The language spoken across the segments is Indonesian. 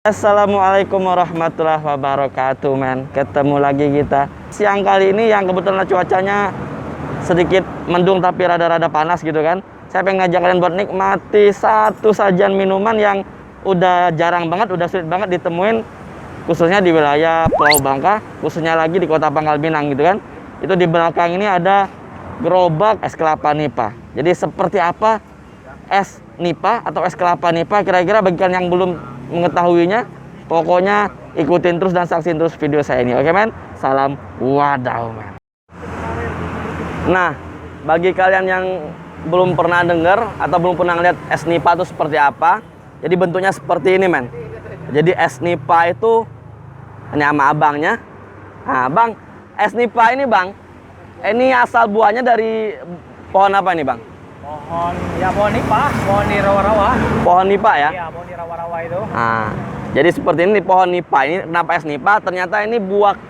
Assalamualaikum warahmatullahi wabarakatuh, men. Ketemu lagi kita siang kali ini yang kebetulan cuacanya sedikit mendung tapi rada-rada panas gitu kan. Saya pengen ngajak kalian buat nikmati satu sajian minuman yang udah jarang banget, udah sulit banget ditemuin, khususnya di wilayah Pulau Bangka, khususnya lagi di Kota Pangkal Pinang gitu kan. Itu di belakang ini ada gerobak es kelapa nipa. Jadi seperti apa es nipa atau es kelapa nipa kira-kira bagi kalian yang belum mengetahuinya, pokoknya ikutin terus dan saksiin terus video saya ini. Oke, men? Salam wadaw, men. Nah, bagi kalian yang belum pernah dengar atau belum pernah lihat es nipa itu seperti apa, jadi bentuknya seperti ini, men. Jadi es nipa itu ini sama abangnya. Nah, bang, es nipa ini, bang, ini asal buahnya dari pohon apa ini, bang? Pohon nipa, pohon di rawa-rawa. Pohon nipa ya? Iya, pohon di rawa-rawa itu. Nah, jadi seperti ini pohon nipa ini. Kenapa es nipa? Ternyata ini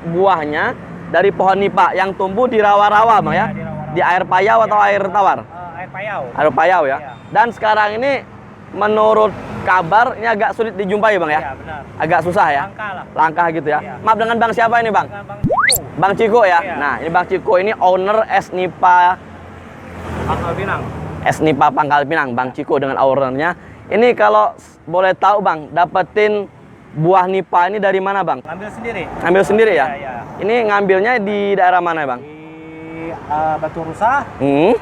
buahnya dari pohon nipa yang tumbuh di rawa-rawa, bang ya? Di rawa-rawa. Di air payau atau air tawar? Air payau. Air payau ya. Iya. Dan sekarang ini menurut kabar ini agak sulit dijumpai, bang ya? Iya, benar. Agak susah ya? Langka lah. Langka gitu ya. Iya. Maaf, dengan bang siapa ini, bang? Dengan Bang Ciko. Bang Ciko ya. Iya. Nah, ini Bang Ciko ini owner es nipa Pangkal Pinang. es nipa Pangkal Pinang, Bang Ciko dengan ownernya. Ini kalau boleh tahu, bang, dapetin buah nipa ini dari mana, bang? Ambil sendiri. Ngambil sendiri ya? Iya, iya. Ini ngambilnya di daerah mana, bang? Di Batu Rusa,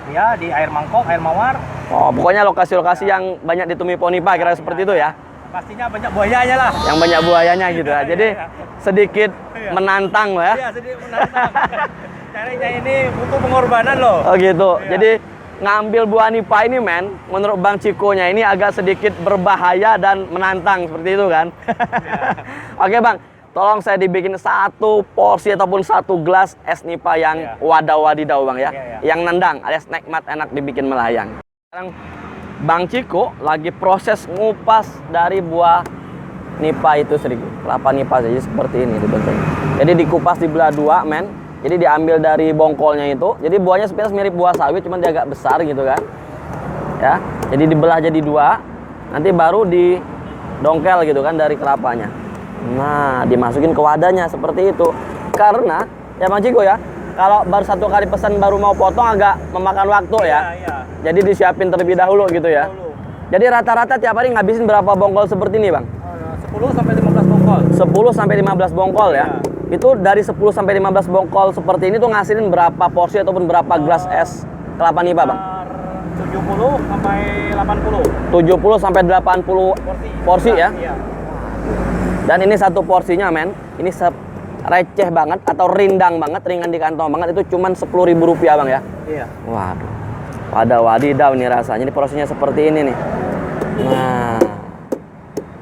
ya, di air mangkok, air mawar. Oh, pokoknya lokasi-lokasi yang banyak ditemui pohon nipa, kira seperti itu ya? Pastinya banyak buayanya lah. Yang banyak buayanya gitu ya. Jadi Iya. sedikit Iya. menantang lah ya. Iya, sedikit menantang. Caranya ini butuh pengorbanan loh. Oh gitu. Iya. Jadi ngambil buah nipa ini, men, menurut Bang Cikonya ini agak sedikit berbahaya dan menantang seperti itu kan. Oke, bang, tolong saya dibikin satu porsi ataupun satu gelas es nipa yang wadaw-wadidaw, bang ya. Iya, iya. Yang nendang alias nikmat enak dibikin melayang. Sekarang Bang Ciko lagi proses ngupas dari buah nipa itu sedikit. Kelapa nipa jadi seperti ini dibentuknya. Jadi dikupas dibelah dua, men. Jadi diambil dari bongkolnya itu. Jadi buahnya sepintas mirip buah sawit, cuman dia agak besar gitu kan. Ya. Jadi dibelah jadi dua. Nanti baru didongkel gitu kan dari kelapanya. Nah, dimasukin ke wadahnya seperti itu. Karena ya Bang Ciko ya, kalau baru satu kali pesan baru mau potong agak memakan waktu ya. Iya. Jadi disiapin terlebih dahulu gitu ya. Jadi rata-rata tiap hari ngabisin berapa bongkol seperti ini, bang? 10 sampai 15 bongkol. 10 sampai 15 bongkol ya. Itu dari 10 sampai 15 bongkol seperti ini tuh ngasilin berapa porsi ataupun berapa gelas es kelapa nipa, bang? 70 sampai 80 70 sampai 80 porsi ya. Iya. Dan ini satu porsinya, men. Ini receh banget atau rindang banget, ringan di kantong banget, itu cuman Rp10.000, bang ya. Iya. Waduh. Wadidaw nih rasanya. Ini porsinya seperti ini nih. Nah.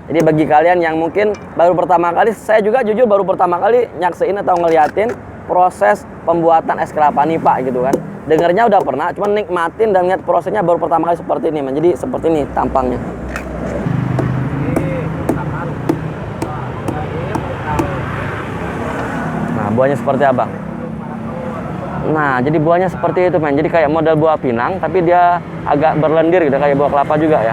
Jadi bagi kalian yang mungkin baru pertama kali, saya juga jujur baru pertama kali nyaksein atau ngeliatin proses pembuatan es kelapa nipa gitu kan. Dengernya udah pernah, cuman nikmatin dan lihat prosesnya baru pertama kali seperti ini, men. Jadi seperti ini tampangnya. Nah, buahnya seperti apa? Nah, jadi buahnya seperti itu, men. Jadi kayak model buah pinang, tapi dia agak berlendir gitu, kayak buah kelapa juga ya.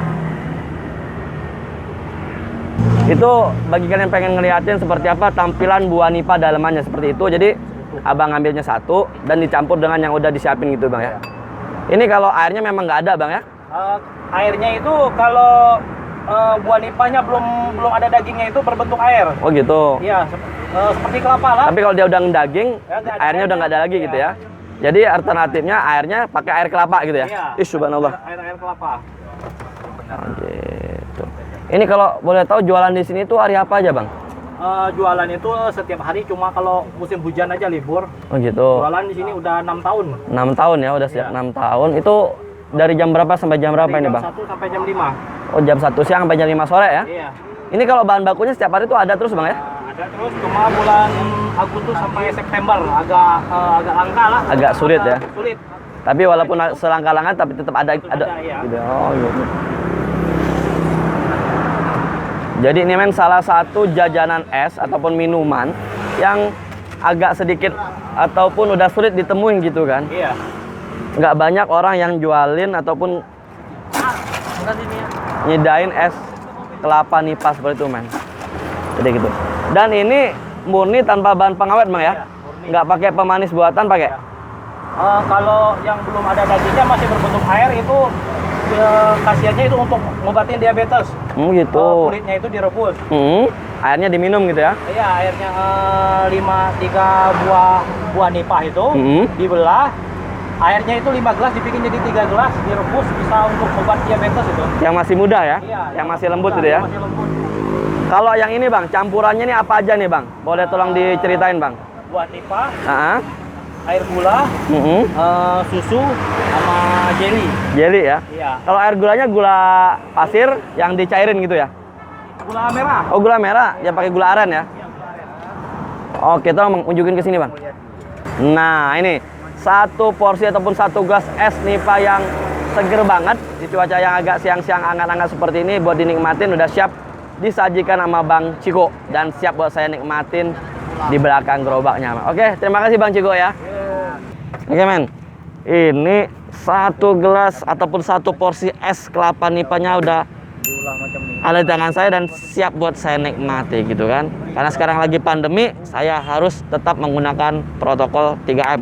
Itu bagi kalian yang pengen ngeliatin seperti apa tampilan buah nipa dalamannya seperti itu. Jadi abang ngambilnya satu dan dicampur dengan yang udah disiapin gitu, bang ya. Ini kalau airnya memang nggak ada, bang ya? Airnya itu kalau buah nipanya belum ada dagingnya itu berbentuk air. Oh gitu. Iya, seperti kelapa lah. Tapi kalau dia udah ngedaging, Ya, nggak ada airnya udah nggak ada lagi iya. gitu ya. Jadi alternatifnya airnya pakai air kelapa gitu ya. Iya. Ih, subhanallah. Air kelapa. Oh, gitu. Ini kalau boleh tahu jualan di sini tuh hari apa aja, bang? Jualan itu setiap hari, cuma kalau musim hujan aja libur. Oh gitu. Jualan di sini udah 6 tahun. 6 tahun ya, udah sejak Iya. 6 tahun. Itu dari jam berapa sampai jam berapa Dari ini, jam bang? 1 sampai jam 5. Oh, jam 1 siang sampai jam 5 sore ya? Iya. Ini kalau bahan bakunya setiap hari tuh ada terus, bang ya? Ada terus, cuma bulan Agustus sampai September agak langka lah. Agak sulit ya? Sulit. Tapi walaupun selangkah-langkah tapi tetap ada ya. gitu. Oh, gitu. Jadi ini, men, salah satu jajanan es ataupun minuman yang agak sedikit ataupun udah sulit ditemuin gitu kan. Iya. Nggak banyak orang yang jualin ataupun nyedain es kelapa nipa seperti itu, men. Jadi gitu. Dan ini murni tanpa bahan pengawet Bang ya? Iya, murni. Nggak pakai pemanis buatan pakai? Ya. Kalau yang belum ada dagingnya masih berbentuk air itu khasiatnya itu untuk ngobatin diabetes. Gitu. Kulitnya itu direbus. Airnya diminum gitu ya? Iya, airnya 3 buah nipah itu dibelah. Airnya itu 5 gelas dibikin jadi 3 gelas, direbus, bisa untuk obat diabetes itu. Yang masih muda ya? Iya, yang masih lembut muda, gitu ya? Masih lembut. Kalau yang ini Bang, campurannya ini apa aja nih Bang? Boleh tolong diceritain Bang? Buah nipah, Heeh. air gula, susu, sama jelly. Jelly ya? Iya. Kalau air gulanya gula pasir yang dicairin gitu ya? Gula merah. Oh gula merah, dia pakai gula aren ya? Oke, tolong unjukin ke sini Bang. Nah ini satu porsi ataupun satu gelas es Nipa yang seger banget di cuaca yang agak siang-siang hangat-hangat seperti ini buat dinikmatin, udah siap disajikan sama Bang Ciko dan siap buat saya nikmatin di belakang gerobaknya. Oke, terima kasih Bang Ciko ya. Oke men, ini satu gelas ataupun satu porsi es kelapa nipanya udah ada di tangan saya dan siap buat saya nikmati gitu kan. Karena sekarang lagi pandemi, saya harus tetap menggunakan protokol 3M.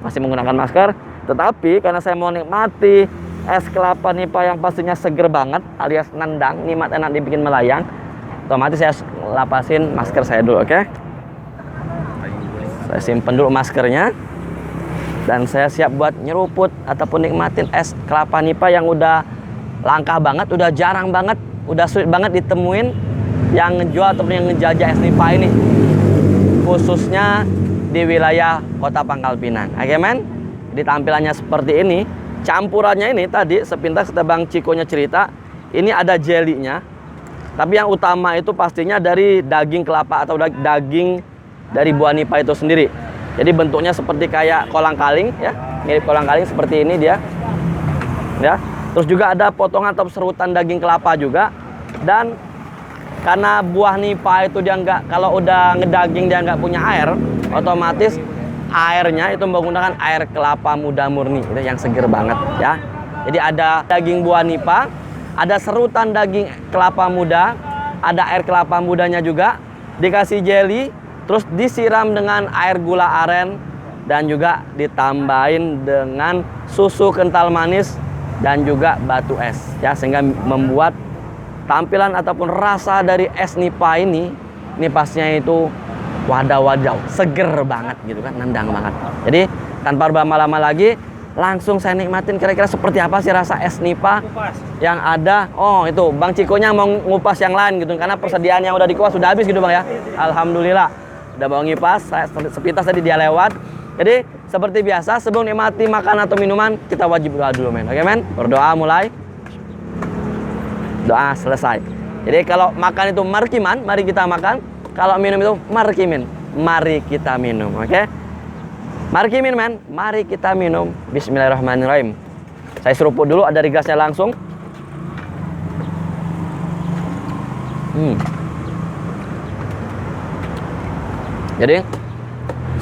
Masih menggunakan masker, tetapi karena saya mau nikmati es kelapa nipa yang pastinya seger banget alias nendang, nikmat enak dibikin melayang, otomatis saya lapasin masker saya dulu, oke? Saya simpen dulu maskernya dan saya siap buat nyeruput ataupun nikmatin es kelapa nipa yang udah langka banget, udah jarang banget, udah sulit banget ditemuin yang ngejual ataupun yang ngejajah es nipa ini, khususnya di wilayah Kota Pangkal Pinang. Oke men, di tampilannya seperti ini. Campurannya ini tadi sepintas Bang Cikonya cerita, ini ada jelinya. Tapi yang utama itu pastinya dari daging kelapa atau daging dari buah nipa itu sendiri. Jadi bentuknya seperti kayak kolang-kaling ya, mirip kolang-kaling seperti ini dia. Ya. Terus juga ada potongan atau serutan daging kelapa juga. Dan karena buah nipa itu dia nggak, kalau udah ngedaging dia nggak punya air, otomatis airnya itu menggunakan air kelapa muda murni itu yang seger banget ya. Jadi ada daging buah nipa, ada serutan daging kelapa muda, ada air kelapa mudanya juga, dikasih jelly, terus disiram dengan air gula aren dan juga ditambahin dengan susu kental manis dan juga batu es ya, sehingga membuat tampilan ataupun rasa dari es nipa ini pasnya itu wadaw-wadaw, seger banget gitu kan, nendang banget. Jadi tanpa berlama-lama lagi, langsung saya nikmatin kira-kira seperti apa sih rasa es nipa yang ada. Oh itu Bang Cikonya mau ngupas yang lain gitu, karena persediaan yang udah dikupas sudah habis gitu Bang ya. Alhamdulillah udah mau ngipas, saya sepintas tadi dia lewat. Jadi seperti biasa sebelum nikmati makan atau minuman, kita wajib doa dulu men. Oke men, berdoa mulai, doa selesai. Jadi kalau makan itu markiman, mari kita makan. Kalau minum itu markimin, mari kita minum, oke? Markimin men, mari kita minum. Bismillahirrahmanirrahim. Saya seruput dulu, ada di gelasnya langsung. Jadi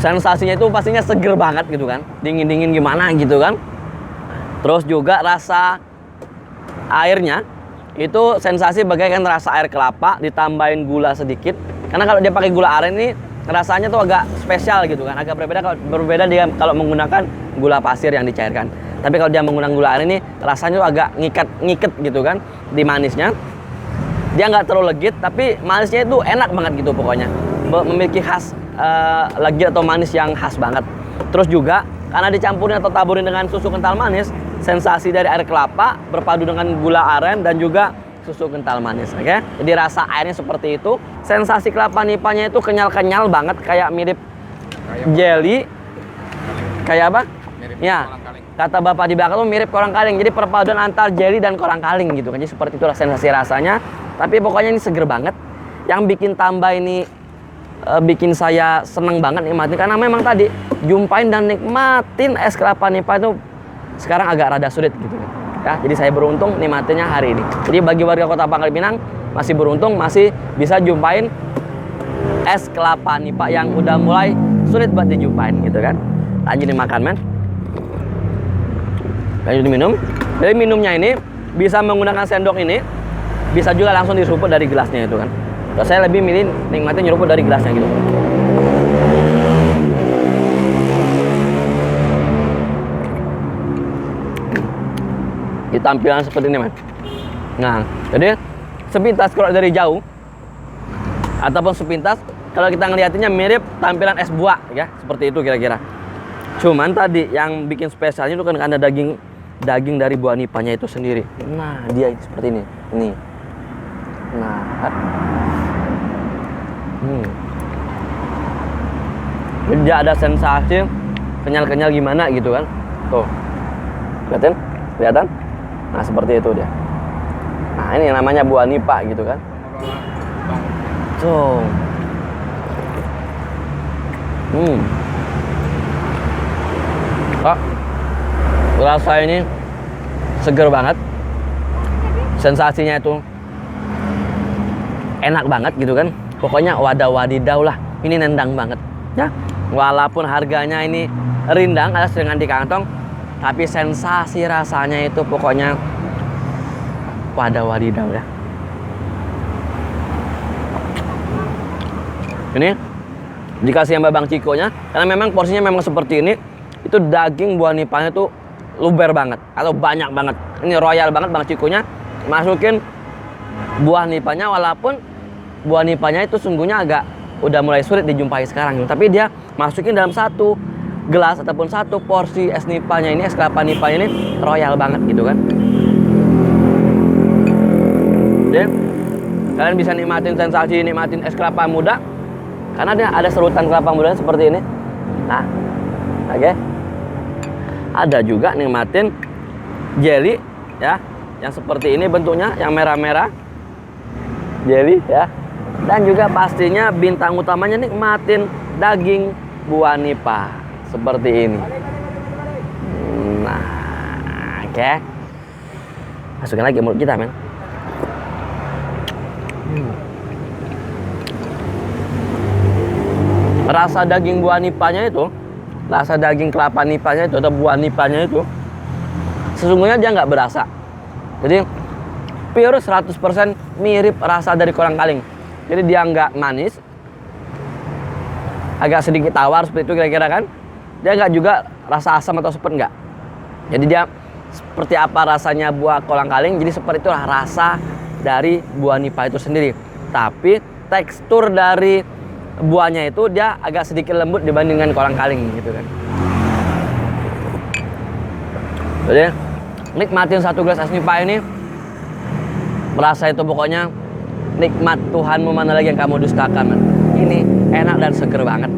sensasinya itu pastinya seger banget gitu kan, dingin-dingin gimana gitu kan. Terus juga rasa airnya itu sensasi bagaikan rasa air kelapa ditambahin gula sedikit. Karena kalau dia pakai gula aren ini rasanya tuh agak spesial gitu kan, agak berbeda dia kalau menggunakan gula pasir yang dicairkan. Tapi kalau dia menggunakan gula aren ini rasanya tuh agak ngiket gitu kan di manisnya. Dia nggak terlalu legit, tapi manisnya itu enak banget gitu pokoknya. Memiliki khas legit atau manis yang khas banget. Terus juga karena dicampurin atau taburin dengan susu kental manis, sensasi dari air kelapa berpadu dengan gula aren dan juga susu kental manis, oke? Jadi rasa airnya seperti itu. Sensasi kelapa nipanya itu kenyal-kenyal banget, kayak mirip jelly. Kayak apa? Mirip ya, kata bapak di belakang tuh mirip kolang-kaling. Jadi perpaduan antar jelly dan kolang-kaling gitu kan. Jadi seperti itulah sensasi rasanya. Tapi pokoknya ini seger banget. Yang bikin tambah ini bikin saya seneng banget nikmatin, karena memang tadi jumpain dan nikmatin es kelapa nipa itu sekarang agak rada sulit gitu kan. Ya, jadi saya beruntung nikmatinya hari ini. Jadi bagi warga Kota Pangkal Pinang masih beruntung, masih bisa jumpain es kelapa nipa yang udah mulai sulit buat dijumpain gitu kan. Lanjut dimakan men. Lanjut diminum. Jadi minumnya ini bisa menggunakan sendok ini, bisa juga langsung diseruput dari gelasnya itu kan. Kalau saya lebih milih nikmatin nyeruput dari gelasnya gitu. Di tampilan seperti ini, man. Nah, jadi sepintas kalau dari jauh ataupun sepintas kalau kita ngeliatinnya mirip tampilan es buah ya, seperti itu kira-kira. Cuman tadi yang bikin spesialnya itu kan ada daging dari buah nipanya itu sendiri. Nah, dia seperti ini. Nih. Nah, jadi dia ada sensasi kenyal-kenyal gimana gitu kan. Tuh. Kelihatan? Nah, seperti itu dia. Nah, ini yang namanya buah nipa gitu kan. Tuh. Kok rasa ini seger banget, sensasinya itu enak banget gitu kan. Pokoknya wadidaw lah, ini nendang banget ya. Walaupun harganya ini rindang alias dengan di kantong, tapi sensasi rasanya itu pokoknya wadidaw ya. Ini dikasih sama Bang Cikonya, karena memang porsinya memang seperti ini. Itu daging buah nipanya tuh luber banget atau banyak banget. Ini royal banget Bang Cikonya masukin buah nipanya, walaupun buah nipanya itu sungguhnya agak udah mulai sulit dijumpai sekarang, tapi dia masukin dalam satu gelas ataupun satu porsi es nipanya ini, es kelapa nipanya ini royal banget gitu kan. Jadi kalian bisa nikmatin es kelapa muda karena dia ada serutan kelapa muda seperti ini. Nah, oke. Ada juga nikmatin jelly ya, yang seperti ini bentuknya, yang merah-merah jelly ya. Dan juga pastinya bintang utamanya nikmatin daging buah nipa seperti ini. Nah, oke. Masukin lagi mulut kita, men. Rasa daging buah nipanya itu, rasa daging kelapa nipanya itu atau buah nipanya itu sesungguhnya dia nggak berasa. Jadi pure 100% mirip rasa dari kolang kaling. Jadi dia nggak manis, agak sedikit tawar seperti itu kira-kira kan. Dia nggak juga rasa asam atau sepet, nggak. Jadi dia seperti apa rasanya buah kolang kaling, jadi seperti itulah rasa dari buah nipa itu sendiri. Tapi tekstur dari buahnya itu dia agak sedikit lembut dibandingkan kolang kaling gitu kan. Jadi nikmatin satu gelas es nipa ini, merasa itu pokoknya nikmat Tuhanmu mana lagi yang kamu dustakan, man. Ini enak dan seger banget.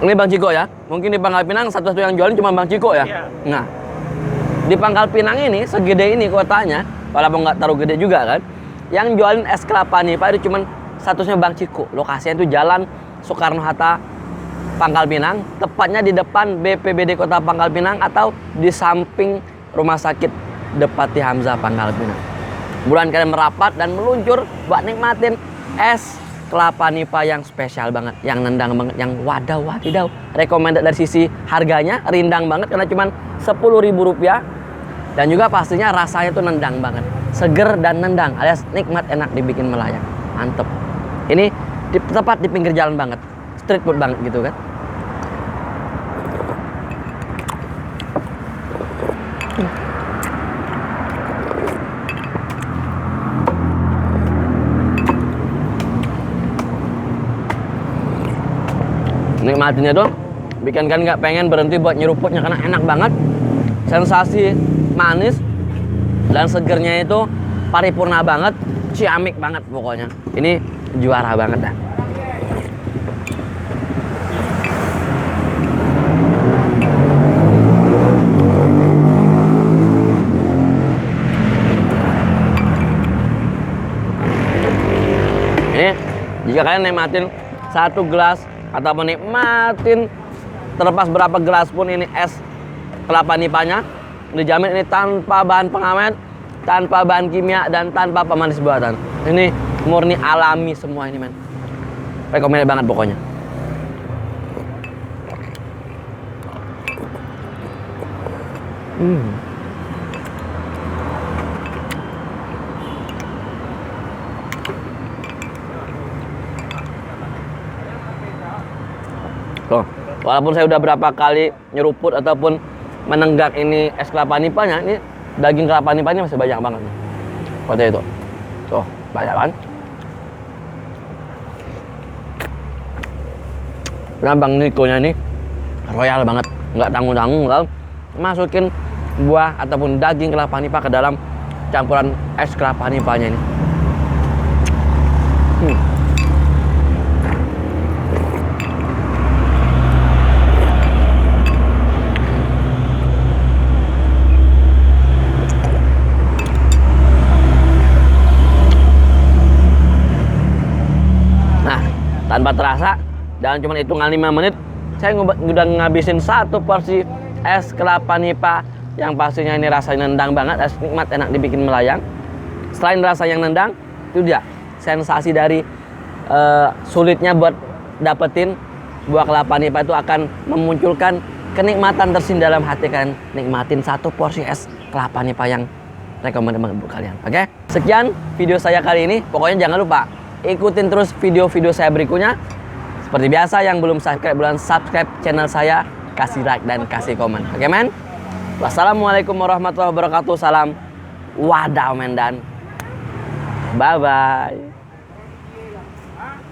Ini Bang Ciko ya, mungkin di Pangkal Pinang satu-satu yang jualin cuma Bang Ciko ya. Iya. Nah, di Pangkal Pinang ini segede ini kotanya, walaupun nggak terlalu gede juga kan, yang jualin es kelapa nipa itu cuma statusnya Bang Ciko. Lokasinya itu Jalan Soekarno-Hatta, Pangkal Pinang, tepatnya di depan BPBD Kota Pangkal Pinang atau di samping Rumah Sakit Depati Hamzah Pangkal Pinang. Buruan kalian merapat dan meluncur buat nikmatin es kelapa nipa yang spesial banget, yang nendang banget, yang wadidaw. Recommended dari sisi harganya, rindang banget karena cuma Rp10.000. Dan juga pastinya rasanya tuh nendang banget, seger dan nendang alias nikmat, enak dibikin melayang, mantep. Ini tepat di pinggir jalan banget, street food banget gitu kan. Nikmatinnya tuh bikin kan nggak pengen berhenti buat nyeruputnya karena enak banget. Sensasi manis dan segernya itu paripurna banget, ciamik banget pokoknya. Ini juara banget dah. Ini jika kalian nikmatin satu gelas ataupun nikmatin terlepas berapa gelas pun ini es kelapa nipanya, dijamin ini tanpa bahan pengawet, tanpa bahan kimia, dan tanpa pemanis buatan. Ini murni alami semua ini, men. Rekomendasi banget pokoknya. Walaupun saya udah berapa kali nyeruput ataupun menenggak ini es kelapa nipanya, ini daging kelapa nipanya masih banyak banget. Seperti itu. Tuh, banyak kan? Nah, Bang Nikonya ini royal banget, nggak tanggung-tanggung kan? Masukin buah ataupun daging kelapa nipa ke dalam campuran es kelapa nipanya ini. Nah, tanpa terasa, dalam cuma hitungan 5 menit, saya udah ngabisin 1 porsi es kelapa nipa yang pastinya ini rasanya nendang banget, es nikmat, enak dibikin melayang. Selain rasa yang nendang, itu dia sensasi dari sulitnya buat dapetin buah kelapa nipa itu akan memunculkan kenikmatan tersin dalam hati kalian. Nikmatin 1 porsi es kelapa nipa yang rekomend banget buat kalian. Oke? Sekian video saya kali ini. Pokoknya jangan lupa ikutin terus video-video saya berikutnya. Seperti biasa, yang belum subscribe, buruan subscribe channel saya, kasih like dan kasih komen. Oke, men? Wassalamualaikum warahmatullahi wabarakatuh. Salam wadaw, men, dan bye-bye.